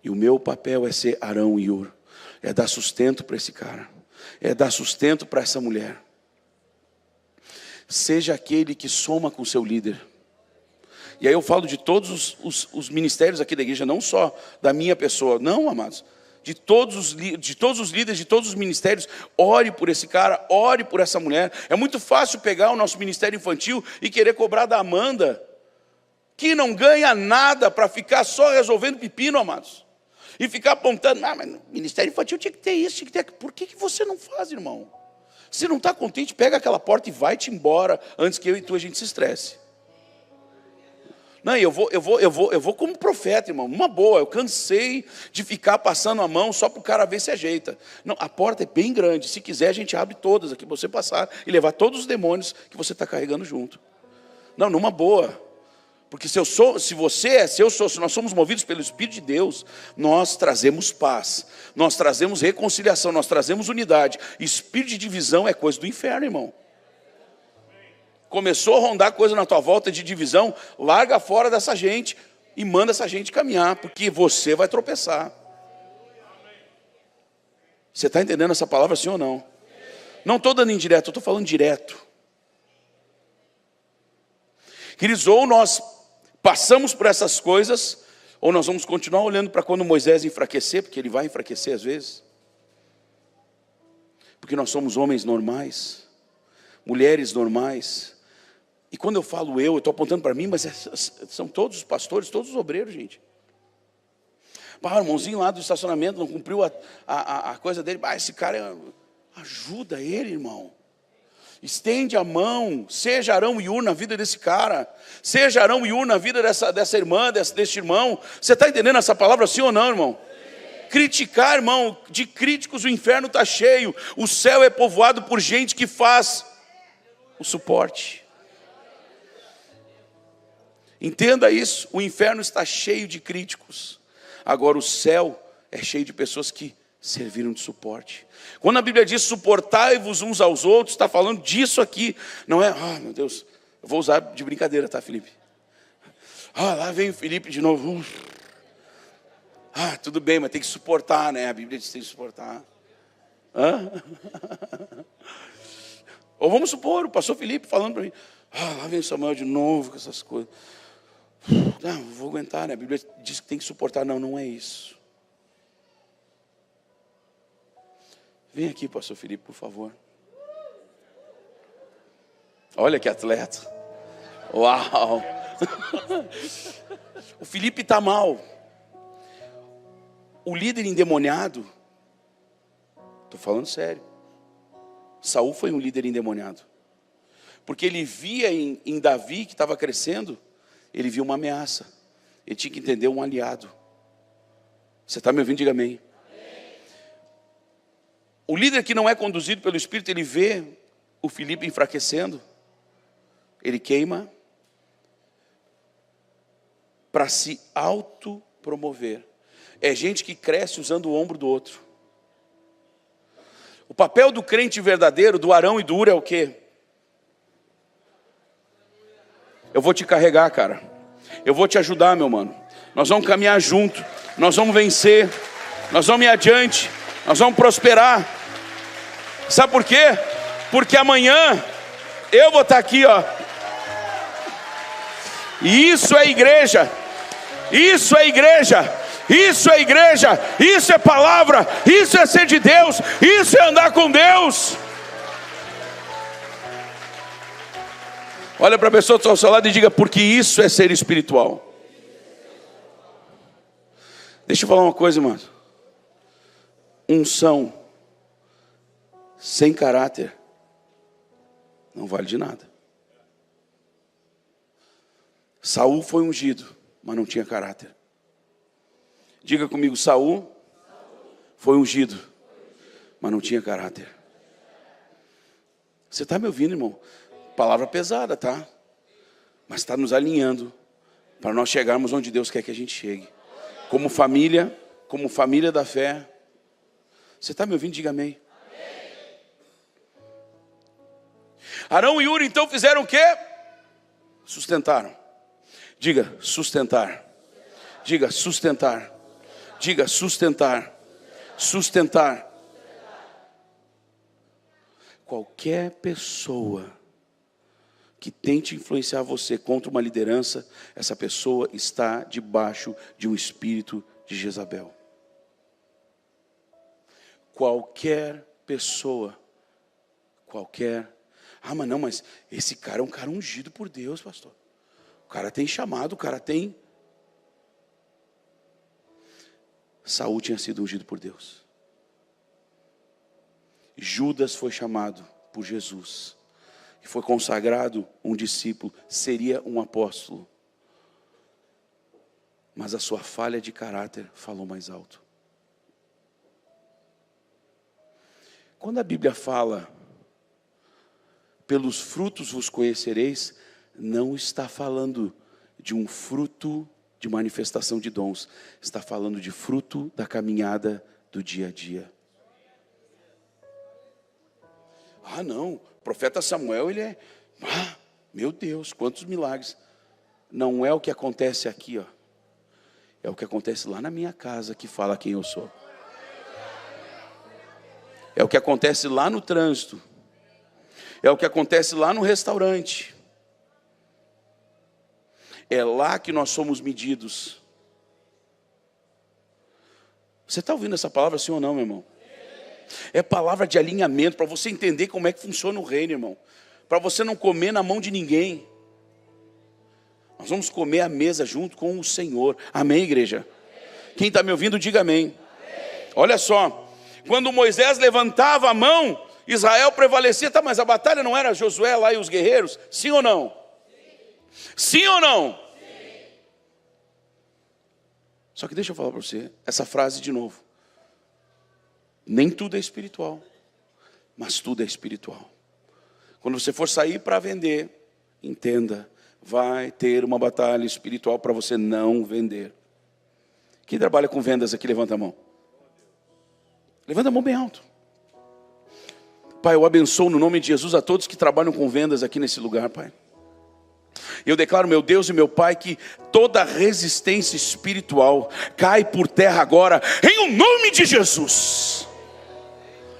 E o meu papel é ser Arão e Hur. É dar sustento para esse cara. É dar sustento para essa mulher. Seja aquele que soma com o seu líder. E aí eu falo de todos os ministérios aqui da igreja, não só da minha pessoa. Não, amados. De todos os líderes, de todos os ministérios. Ore por esse cara, ore por essa mulher. É muito fácil pegar o nosso ministério infantil e querer cobrar da Amanda, que não ganha nada para ficar só resolvendo pepino, amados. E ficar apontando, mas no ministério infantil tinha que ter isso, tinha que ter aquilo. Por que você não faz, irmão? Se não está contente, pega aquela porta e vai-te embora, antes que eu e tu a gente se estresse. Não, eu vou como profeta, irmão, uma boa, eu cansei de ficar passando a mão só para o cara ver se ajeita. Não, a porta é bem grande, se quiser a gente abre todas aqui, você passar e levar todos os demônios que você está carregando junto. Não, numa boa. Porque se nós somos movidos pelo Espírito de Deus, nós trazemos paz, nós trazemos reconciliação, nós trazemos unidade. Espírito de divisão é coisa do inferno, irmão. Começou a rondar coisa na tua volta de divisão, larga fora dessa gente e manda essa gente caminhar, porque você vai tropeçar. Você está entendendo essa palavra, sim ou não? Não estou dando indireto, eu estou falando direto. Queridos, ou nós passamos por essas coisas, ou nós vamos continuar olhando para quando Moisés enfraquecer, porque ele vai enfraquecer às vezes. Porque nós somos homens normais, mulheres normais. E quando eu falo eu estou apontando para mim, mas são todos os pastores, todos os obreiros, gente. O irmãozinho lá do estacionamento não cumpriu a coisa dele. Esse cara, ajuda ele, irmão. Estende a mão, seja Arão e Hur na vida desse cara, seja Arão e Hur na vida dessa irmã, deste irmão. Você está entendendo essa palavra, sim ou não, irmão? Sim. Criticar, irmão, de críticos o inferno está cheio. O céu é povoado por gente que faz o suporte. Entenda isso, o inferno está cheio de críticos. Agora o céu é cheio de pessoas que serviram de suporte. Quando a Bíblia diz suportai-vos uns aos outros, está falando disso aqui. Não é, meu Deus, eu vou usar de brincadeira, tá, Felipe? Lá vem o Felipe de novo. Tudo bem, mas tem que suportar, né? A Bíblia diz que tem que suportar. Ou vamos supor, o pastor Felipe falando para mim, lá vem o Samuel de novo com essas coisas. Não, vou aguentar, né? A Bíblia diz que tem que suportar. Não, não é isso. Vem aqui, pastor Felipe, por favor. Olha que atleta. Uau! O Felipe está mal. o líder endemoniado, estou falando sério, Saul foi um líder endemoniado, porque ele via em Davi, que estava crescendo, ele via uma ameaça, ele tinha que entender um aliado. Você está me ouvindo? Diga amém. O líder que não é conduzido pelo Espírito, ele vê o Filipe enfraquecendo, ele queima para se autopromover. É gente que cresce usando o ombro do outro. O papel do crente verdadeiro, do Arão e do Ur é o quê? Eu vou te carregar, cara. Eu vou te ajudar, meu mano. Nós vamos caminhar junto. Nós vamos vencer. Nós vamos ir adiante. Nós vamos prosperar. Sabe por quê? Porque amanhã eu vou estar aqui, ó. E isso é igreja. Isso é igreja. Isso é igreja. Isso é palavra. Isso é ser de Deus. Isso é andar com Deus. Olha para a pessoa que está ao seu lado e diga: porque isso é ser espiritual. Deixa eu falar uma coisa, irmão. Unção sem caráter não vale de nada. Saul foi ungido, mas não tinha caráter. Diga comigo: Saul foi ungido, mas não tinha caráter. Você está me ouvindo, irmão? Palavra pesada, tá? Mas está nos alinhando para nós chegarmos onde Deus quer que a gente chegue. Como família da fé. Você está me ouvindo? Diga amém. Arão e Ur então fizeram o quê? Sustentaram. Diga sustentar. Diga sustentar. Diga sustentar. Sustentar. Qualquer pessoa que tente influenciar você contra uma liderança, essa pessoa está debaixo de um espírito de Jezabel. Qualquer pessoa, mas esse cara é um cara ungido por Deus, pastor. O cara tem chamado, o cara tem... Saul tinha sido ungido por Deus. Judas foi chamado por Jesus. E foi consagrado um discípulo, seria um apóstolo. Mas a sua falha de caráter falou mais alto. Quando a Bíblia fala, pelos frutos vos conhecereis, não está falando de um fruto de manifestação de dons. Está falando de fruto da caminhada do dia a dia. Ah, não, o profeta Samuel, ele é... meu Deus, quantos milagres. Não é o que acontece aqui, ó. É o que acontece lá na minha casa que fala quem eu sou. É o que acontece lá no trânsito. É o que acontece lá no restaurante. É lá que nós somos medidos. Você está ouvindo essa palavra, sim ou não, meu irmão? É palavra de alinhamento, para você entender como é que funciona o reino, irmão. Para você não comer na mão de ninguém. Nós vamos comer à mesa junto com o Senhor. Amém, igreja? Quem está me ouvindo, diga amém. Olha só, quando Moisés levantava a mão, Israel prevalecia. Tá, mas a batalha não era Josué lá e os guerreiros? Sim ou não? Sim ou não? Só que deixa eu falar para você, essa frase de novo. Nem tudo é espiritual, mas tudo é espiritual. Quando você for sair para vender, entenda, vai ter uma batalha espiritual para você não vender. Quem trabalha com vendas aqui, levanta a mão. Levanta a mão bem alto. Pai, eu abençoo no nome de Jesus a todos que trabalham com vendas aqui nesse lugar, Pai. Eu declaro, meu Deus e meu Pai, que toda resistência espiritual cai por terra agora, em o nome de Jesus.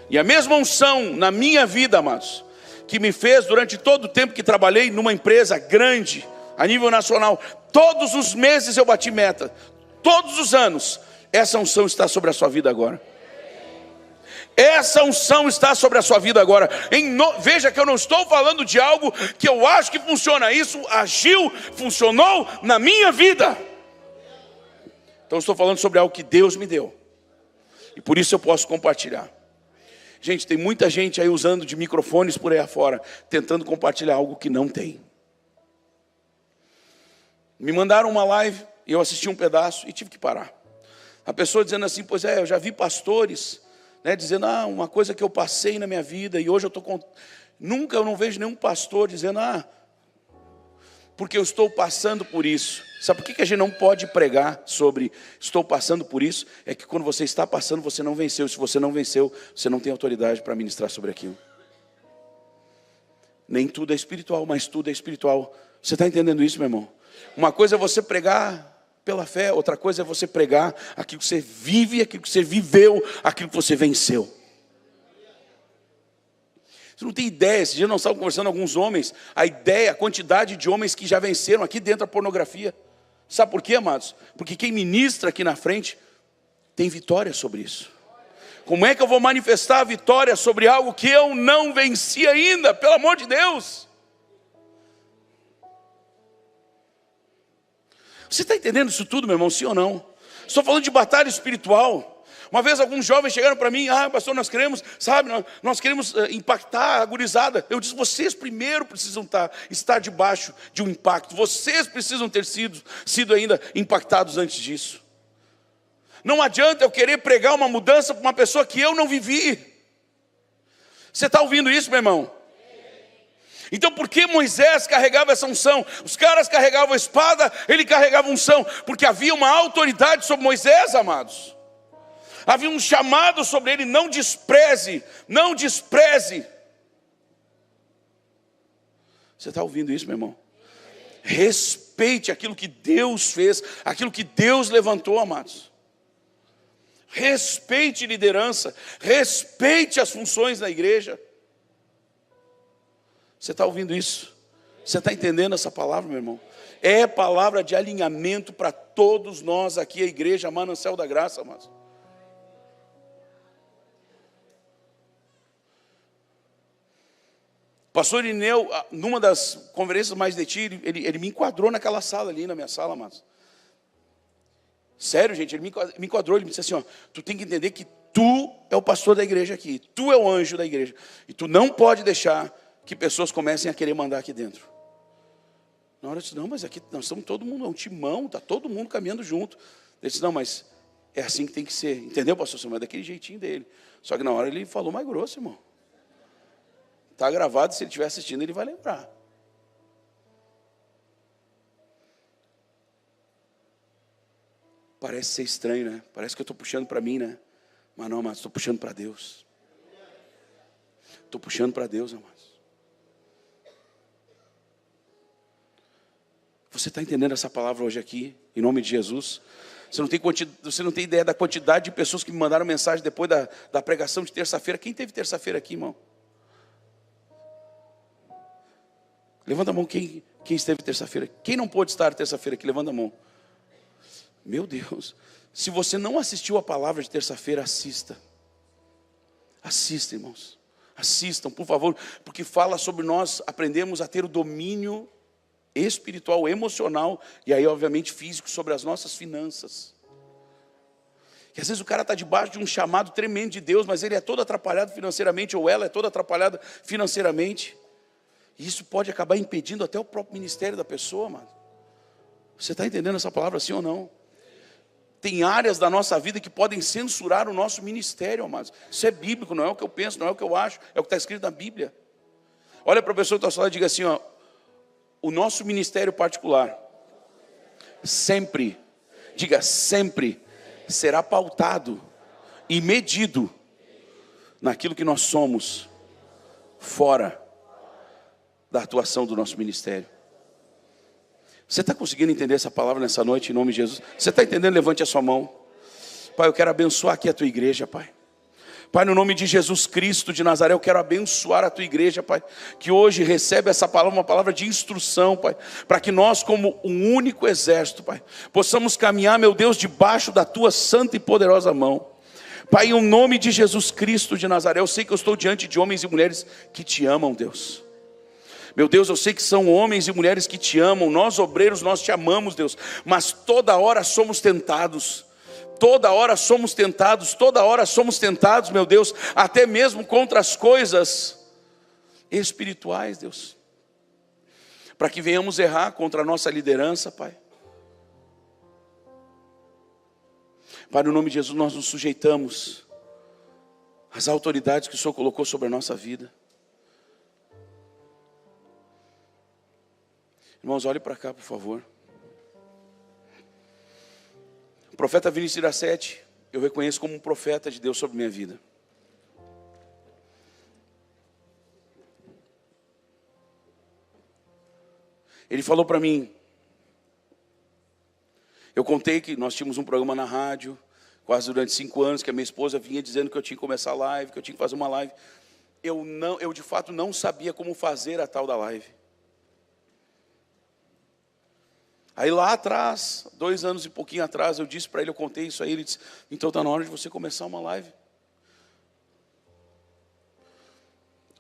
E a mesma unção na minha vida, amados, que me fez durante todo o tempo que trabalhei numa empresa grande, a nível nacional, todos os meses eu bati meta, todos os anos, essa unção está sobre a sua vida agora. Essa unção está sobre a sua vida agora. Veja que eu não estou falando de algo que eu acho que funciona. Isso agiu, funcionou na minha vida. Então eu estou falando sobre algo que Deus me deu. E por isso eu posso compartilhar. Gente, tem muita gente aí usando de microfones por aí afora, tentando compartilhar algo que não tem. Me mandaram uma live, e eu assisti um pedaço e tive que parar. A pessoa dizendo assim, pois é, eu já vi pastores, né, dizendo, uma coisa que eu passei na minha vida, e hoje eu estou... Nunca eu não vejo nenhum pastor dizendo, porque eu estou passando por isso. Sabe por que a gente não pode pregar sobre estou passando por isso? É que quando você está passando, você não venceu. Se você não venceu, você não tem autoridade para ministrar sobre aquilo. Nem tudo é espiritual, mas tudo é espiritual. Você está entendendo isso, meu irmão? Uma coisa é você pregar pela fé, outra coisa é você pregar aquilo que você vive, aquilo que você viveu, aquilo que você venceu. Você não tem ideia, esse dia nós estávamos conversando com alguns homens, a quantidade de homens que já venceram aqui dentro da pornografia. Sabe por quê, amados? Porque quem ministra aqui na frente tem vitória sobre isso. Como é que eu vou manifestar a vitória sobre algo que eu não venci ainda, pelo amor de Deus? Você está entendendo isso tudo, meu irmão, sim ou não? Estou falando de batalha espiritual. Uma vez alguns jovens chegaram para mim, pastor, nós queremos, sabe, nós queremos impactar a gurizada. Eu disse, vocês primeiro precisam estar debaixo de um impacto. Vocês precisam ter sido ainda impactados antes disso. Não adianta eu querer pregar uma mudança para uma pessoa que eu não vivi. Você está ouvindo isso, meu irmão? Então por que Moisés carregava essa unção? Os caras carregavam a espada, ele carregava a unção, porque havia uma autoridade sobre Moisés, amados. Havia um chamado sobre ele, não despreze, não despreze. Você está ouvindo isso, meu irmão? Respeite aquilo que Deus fez, aquilo que Deus levantou, amados. Respeite liderança, respeite as funções da igreja. Você está ouvindo isso? Você está entendendo essa palavra, meu irmão? É palavra de alinhamento para todos nós aqui, a igreja Manancial da Graça, amados. Pastor Irineu, numa das conferências mais de ti, ele me enquadrou naquela sala ali, na minha sala, amados. Sério, gente, ele me enquadrou, ele me disse assim, tu tem que entender que tu é o pastor da igreja aqui, tu é o anjo da igreja, e tu não pode deixar que pessoas comecem a querer mandar aqui dentro. Na hora eu disse, não, mas aqui nós estamos todo mundo, é um timão, está todo mundo caminhando junto. Ele disse, não, mas é assim que tem que ser, entendeu, pastor Samuel? É daquele jeitinho dele. Só que na hora ele falou mais grosso, irmão. Está gravado, se ele estiver assistindo, ele vai lembrar. Parece ser estranho, né? Parece que eu estou puxando para mim, né? Mas não, amados, estou puxando para Deus. Estou puxando para Deus, amados. Você está entendendo essa palavra hoje aqui, em nome de Jesus? Você não tem ideia da quantidade de pessoas que me mandaram mensagem depois da pregação de terça-feira. Quem teve terça-feira aqui, irmão? Levanta a mão quem esteve terça-feira. Quem não pôde estar terça-feira aqui, levanta a mão. Meu Deus, se você não assistiu a palavra de terça-feira, assista. Assista, irmãos. Assistam, por favor, porque fala sobre nós aprendemos a ter o domínio espiritual, emocional, e aí obviamente físico, sobre as nossas finanças. Que às vezes o cara está debaixo de um chamado tremendo de Deus, mas ele é todo atrapalhado financeiramente, ou ela é toda atrapalhada financeiramente. E isso pode acabar impedindo até o próprio ministério da pessoa, mano. Você está entendendo essa palavra, sim ou não? Tem áreas da nossa vida que podem censurar o nosso ministério, amados. Isso é bíblico, não é o que eu penso, não é o que eu acho, é o que está escrito na Bíblia. Olha para a pessoa que está ao seu lado e diga assim, o nosso ministério particular, sempre, diga sempre, será pautado e medido naquilo que nós somos, fora da atuação do nosso ministério. Você está conseguindo entender essa palavra nessa noite, em nome de Jesus? Você está entendendo? Levante a sua mão. Pai, eu quero abençoar aqui a tua igreja, Pai. Pai, no nome de Jesus Cristo de Nazaré, eu quero abençoar a tua igreja, Pai, que hoje recebe essa palavra, uma palavra de instrução, Pai, para que nós, como um único exército, Pai, possamos caminhar, meu Deus, debaixo da tua santa e poderosa mão. Pai, em nome de Jesus Cristo de Nazaré, eu sei que eu estou diante de homens e mulheres que te amam, Deus. Meu Deus, eu sei que são homens e mulheres que te amam, nós obreiros, nós te amamos, Deus, mas toda hora somos tentados. toda hora somos tentados, meu Deus, até mesmo contra as coisas espirituais, Deus. Para que venhamos errar contra a nossa liderança, Pai. Pai, no nome de Jesus, nós nos sujeitamos às autoridades que o Senhor colocou sobre a nossa vida. Irmãos, olhem para cá, por favor. O profeta Vinícius Iracete, eu reconheço como um profeta de Deus sobre minha vida. Ele falou para mim, eu contei que nós tínhamos um programa na rádio, quase durante 5 anos, que a minha esposa vinha dizendo que eu tinha que começar a live, que eu tinha que fazer uma live. Eu de fato não sabia como fazer a tal da live. Aí lá atrás, 2 anos e pouquinho atrás, eu disse para ele, eu contei isso aí, ele disse, então está na hora de você começar uma live.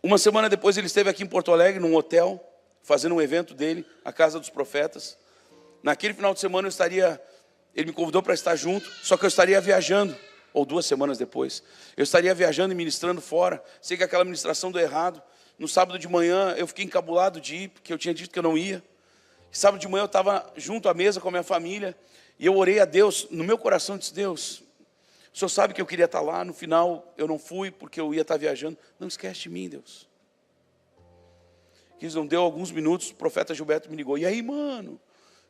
Uma semana depois ele esteve aqui em Porto Alegre, num hotel, fazendo um evento dele, a Casa dos Profetas. Naquele final de semana ele me convidou para estar junto, só que eu estaria viajando, ou 2 semanas depois. Eu estaria viajando e ministrando fora, sei que aquela ministração deu errado. No sábado de manhã eu fiquei encabulado de ir, porque eu tinha dito que eu não ia. Sábado de manhã eu estava junto à mesa com a minha família, e eu orei a Deus, no meu coração disse, Deus, o Senhor sabe que eu queria estar lá, no final eu não fui, porque eu ia estar viajando, não esquece de mim, Deus. Não deu alguns minutos, o profeta Gilberto me ligou, e aí, mano,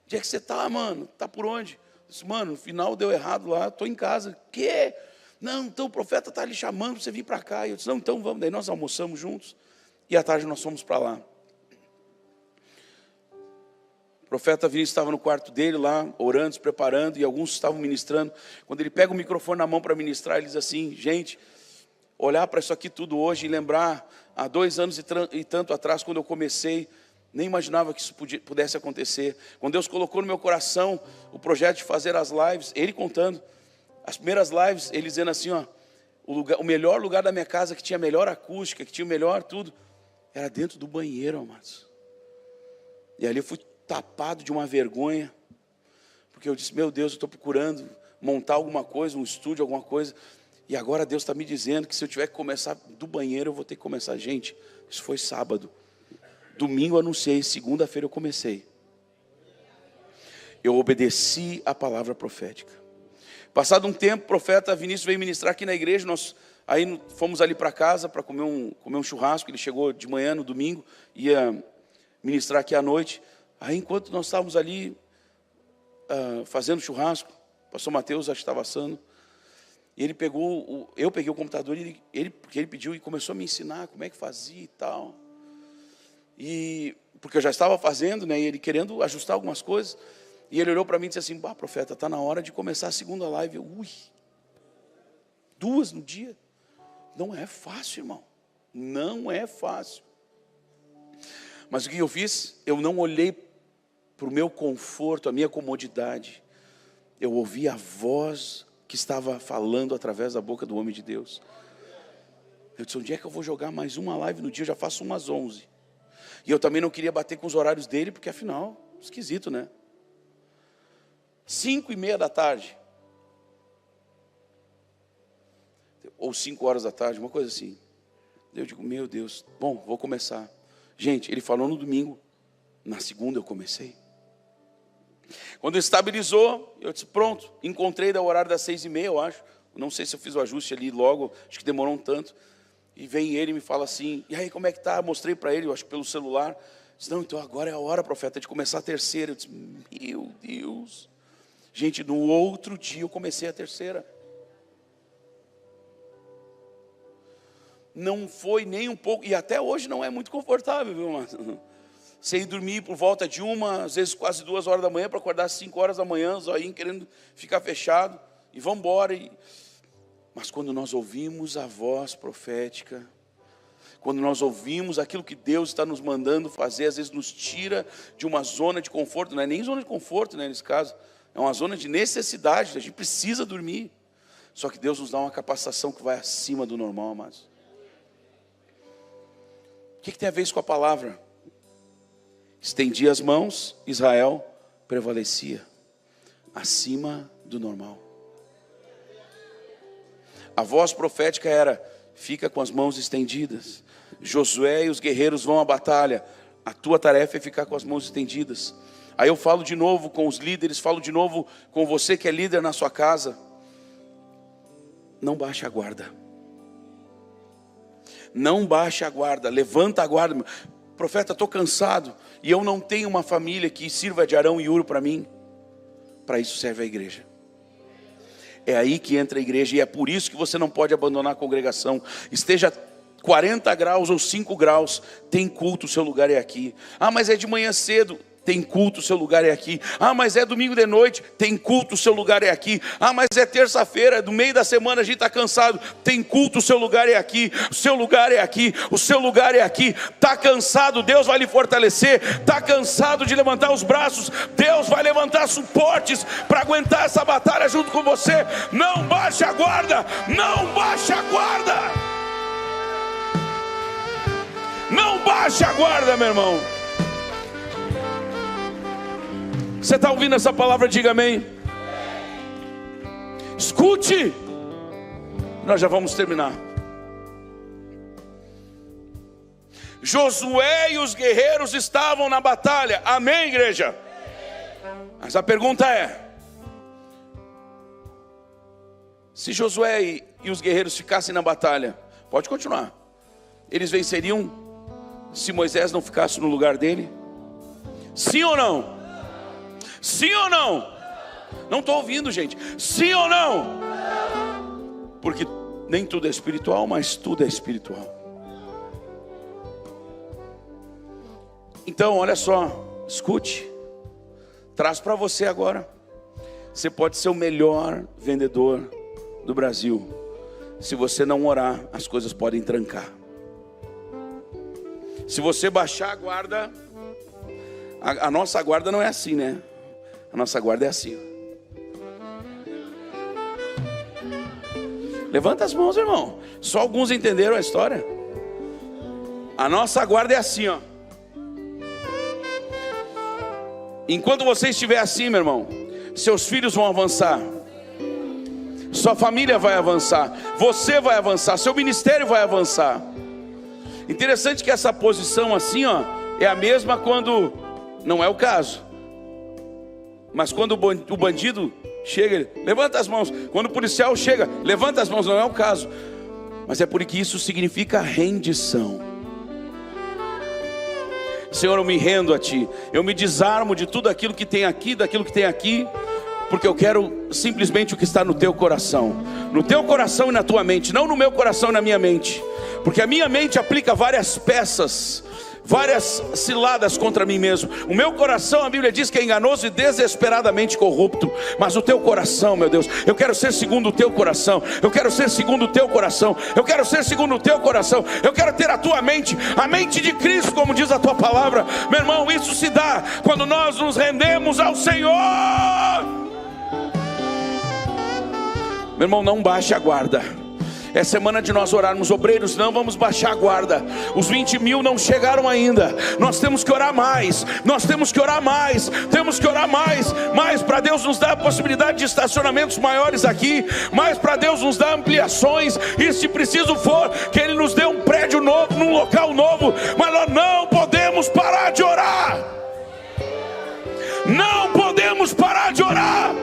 onde é que você está, mano? Está por onde? Eu disse, mano, no final deu errado lá, estou em casa. Quê? Não, então o profeta está ali chamando para você vir para cá. E eu disse, não, então vamos. Daí nós almoçamos juntos, e à tarde nós fomos para lá. O profeta Vinícius estava no quarto dele lá, orando, se preparando, e alguns estavam ministrando. Quando ele pega o microfone na mão para ministrar, ele diz assim, gente, olhar para isso aqui tudo hoje e lembrar, há 2 anos e tanto atrás, quando eu comecei, nem imaginava que isso pudesse acontecer. Quando Deus colocou no meu coração o projeto de fazer as lives, ele contando, as primeiras lives, ele dizendo assim, ó, o melhor lugar da minha casa, que tinha a melhor acústica, que tinha o melhor tudo, era dentro do banheiro, amados. E ali eu fui tapado de uma vergonha, porque eu disse, meu Deus, eu estou procurando montar alguma coisa, um estúdio, alguma coisa, e agora Deus está me dizendo que se eu tiver que começar do banheiro, eu vou ter que começar. Gente, isso foi sábado. Domingo eu anunciei, segunda-feira eu comecei. Eu obedeci a palavra profética. Passado um tempo, o profeta Vinícius veio ministrar aqui na igreja, nós aí fomos ali para casa para comer um churrasco, ele chegou de manhã no domingo, ia ministrar aqui à noite. Aí enquanto nós estávamos ali fazendo churrasco, o pastor Mateus acho que estava assando, e ele eu peguei o computador, porque ele pediu e começou a me ensinar como é que fazia e tal. E porque eu já estava fazendo, né, e ele querendo ajustar algumas coisas, e ele olhou para mim e disse assim, profeta, está na hora de começar a segunda live. Eu, 2 no dia? Não é fácil, irmão, não é fácil. Mas o que eu fiz? Eu não olhei para o meu conforto, a minha comodidade, eu ouvi a voz que estava falando através da boca do homem de Deus. Eu disse, onde é que eu vou jogar mais uma live no dia? Eu já faço umas 11. E eu também não queria bater com os horários dele, porque afinal, esquisito, né? 5:30 da tarde. Ou 5 horas da tarde, uma coisa assim. Eu digo, meu Deus, bom, vou começar. Gente, ele falou no domingo, na segunda eu comecei. Quando estabilizou, eu disse, pronto, encontrei o horário das 6:30, eu acho. Não sei se eu fiz o ajuste ali logo, acho que demorou um tanto. E vem ele e me fala assim, e aí, como é que tá? Mostrei para ele, eu acho que pelo celular. Disse, não, então agora é a hora, profeta, de começar a terceira. Eu disse, meu Deus. Gente, no outro dia eu comecei a terceira. Não foi nem um pouco, e até hoje não é muito confortável, viu, mano? Você ir dormir por volta de 1, às vezes quase 2 horas da manhã, para acordar às 5 horas da manhã, zoinho, querendo ficar fechado, e vamos embora. Mas quando nós ouvimos a voz profética, quando nós ouvimos aquilo que Deus está nos mandando fazer, às vezes nos tira de uma zona de conforto, não é nem zona de conforto, né, nesse caso, é uma zona de necessidade, a gente precisa dormir. Só que Deus nos dá uma capacitação que vai acima do normal, amados. O que tem a ver isso com a palavra? Estendia as mãos, Israel prevalecia acima do normal. A voz profética era: fica com as mãos estendidas. Josué e os guerreiros vão à batalha, a tua tarefa é ficar com as mãos estendidas. Aí eu falo de novo com os líderes, falo de novo com você que é líder na sua casa: não baixe a guarda. Não baixe a guarda, levanta a guarda. Profeta, estou cansado e eu não tenho uma família que sirva de Arão e Uro para mim. Para isso serve a igreja. É aí que entra a igreja, e é por isso que você não pode abandonar a congregação. Esteja 40 graus ou 5 graus, tem culto, o seu lugar é aqui. Ah, mas é de manhã cedo. Tem culto, o seu lugar é aqui. Ah, mas é domingo de noite. Tem culto, o seu lugar é aqui. Ah, mas é terça-feira, do meio da semana a gente está cansado. Tem culto, o seu lugar é aqui. O seu lugar é aqui. O seu lugar é aqui. Está cansado, Deus vai lhe fortalecer. Está cansado de levantar os braços, Deus vai levantar suportes para aguentar essa batalha junto com você. Não baixe a guarda. Não baixe a guarda. Não baixe a guarda, meu irmão. Você está ouvindo essa palavra? Diga amém. Escute. Nós já vamos terminar. Josué e os guerreiros estavam na batalha. Amém, igreja? Mas a pergunta é: se Josué e os guerreiros ficassem na batalha, pode continuar, eles venceriam se Moisés não ficasse no lugar dele? Sim ou não? Sim ou não? Não estou ouvindo, gente. Sim ou não? Porque nem tudo é espiritual, mas tudo é espiritual. Então, olha só, escute. Traz para você agora. Você pode ser o melhor vendedor do Brasil. Se você não orar, as coisas podem trancar. Se você baixar a guarda, a nossa guarda não é assim, né? A nossa guarda é assim, Levanta as mãos, irmão. Só alguns entenderam a história. A nossa guarda é assim, Enquanto você estiver assim, meu irmão, seus filhos vão avançar, sua família vai avançar, você vai avançar, seu ministério vai avançar. Interessante que essa posição assim, é a mesma quando não é o caso. Mas quando o bandido chega, ele levanta as mãos. Quando o policial chega, levanta as mãos. Não é o caso. Mas é porque isso significa rendição. Senhor, eu me rendo a Ti. Eu me desarmo de tudo aquilo que tem aqui, daquilo que tem aqui, porque eu quero simplesmente o que está no Teu coração. No Teu coração e na Tua mente. Não no meu coração e na minha mente. Porque a minha mente aplica várias peças, várias ciladas contra mim mesmo. O meu coração, a Bíblia diz que é enganoso e desesperadamente corrupto. Mas o teu coração, meu Deus, eu quero ser segundo o teu coração. Eu quero ser segundo o teu coração. Eu quero ser segundo o teu coração. Eu quero ter a tua mente, a mente de Cristo, como diz a tua palavra. Meu irmão, isso se dá quando nós nos rendemos ao Senhor. Meu irmão, não baixe a guarda. É semana de nós orarmos. Obreiros, não vamos baixar a guarda. Os 20 mil não chegaram ainda. Nós temos que orar mais. Nós temos que orar mais. Temos que orar mais. Mais para Deus nos dar a possibilidade de estacionamentos maiores aqui. Mais para Deus nos dar ampliações. E se preciso for, que Ele nos dê um prédio novo, num local novo. Mas nós não podemos parar de orar. Não podemos parar de orar.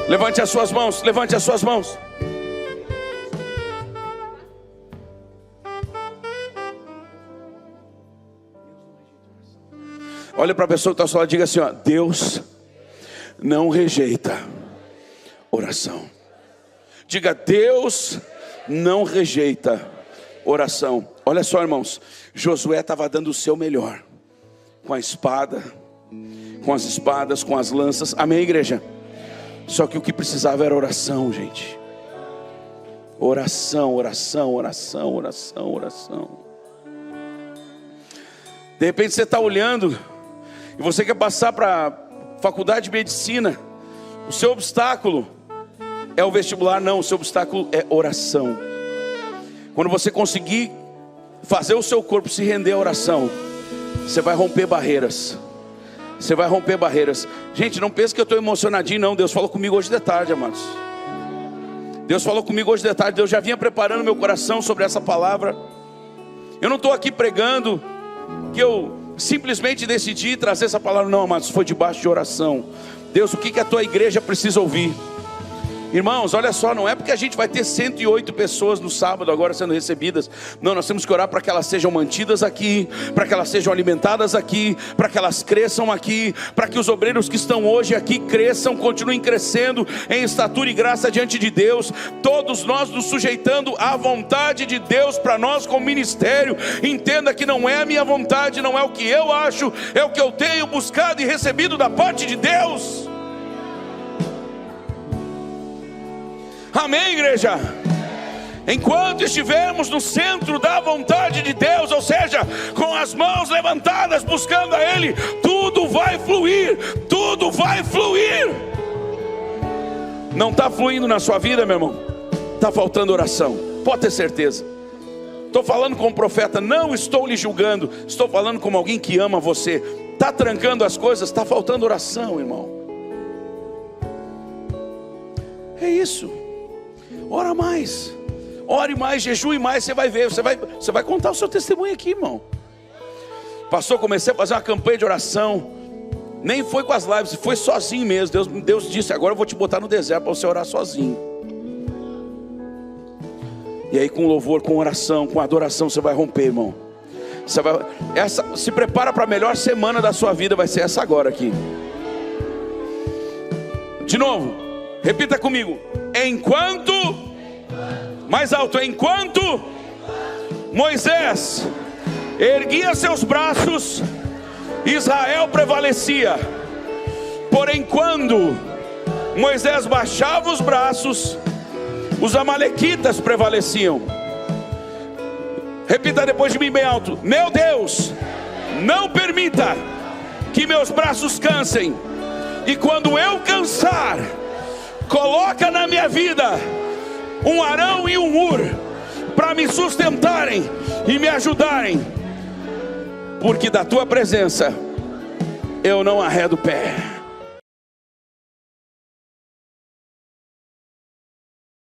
Levante as suas mãos. Levante as suas mãos. Olha para a pessoa que está ao seu lado e diga assim, Deus não rejeita oração. Diga, Deus não rejeita oração. Olha só, irmãos, Josué estava dando o seu melhor, com a espada, com as espadas, com as lanças. Amém, igreja? Só que o que precisava era oração, gente. Oração, oração, oração, oração, oração. De repente você está olhando e você quer passar para a faculdade de medicina. O seu obstáculo é o vestibular? Não, o seu obstáculo é oração. Quando você conseguir fazer o seu corpo se render à oração, você vai romper barreiras. Você vai romper barreiras. Gente, não pense que eu estou emocionadinho não. Deus falou comigo hoje de tarde, amados. Deus falou comigo hoje de tarde. Deus já vinha preparando meu coração sobre essa palavra. Eu não estou aqui pregando que eu simplesmente decidi trazer essa palavra. Não, amados, foi debaixo de oração. Deus, o que a tua igreja precisa ouvir? Irmãos, olha só, não é porque a gente vai ter 108 pessoas no sábado agora sendo recebidas. Não, nós temos que orar para que elas sejam mantidas aqui, para que elas sejam alimentadas aqui, para que elas cresçam aqui, para que os obreiros que estão hoje aqui cresçam, continuem crescendo em estatura e graça diante de Deus. Todos nós nos sujeitando à vontade de Deus para nós como ministério. Entenda que não é a minha vontade, não é o que eu acho, é o que eu tenho buscado e recebido da parte de Deus. Amém, igreja? Enquanto estivermos no centro da vontade de Deus, ou seja, com as mãos levantadas buscando a Ele, tudo vai fluir, tudo vai fluir. Não está fluindo na sua vida, meu irmão? Está faltando oração, pode ter certeza. Estou falando como profeta, não estou lhe julgando, estou falando como alguém que ama você. Está trancando as coisas, está faltando oração, irmão. É isso. Ora mais, ore mais, jejue mais, você vai ver, você vai contar o seu testemunho aqui, irmão. Pastor, comecei a fazer uma campanha de oração, nem foi com as lives, foi sozinho mesmo. Deus disse, agora eu vou te botar no deserto para você orar sozinho. E aí com louvor, com oração, com adoração, você vai romper, irmão. Se prepara para a melhor semana da sua vida, vai ser essa agora aqui. De novo, repita comigo. Enquanto, mais alto, enquanto Moisés erguia seus braços, Israel prevalecia. Porém, quando Moisés baixava os braços, os amalequitas prevaleciam. Repita depois de mim bem alto. Meu Deus, não permita que meus braços cansem, e quando eu cansar, coloca na minha vida um Arão e um Hur para me sustentarem e me ajudarem, porque da tua presença eu não arredo o pé.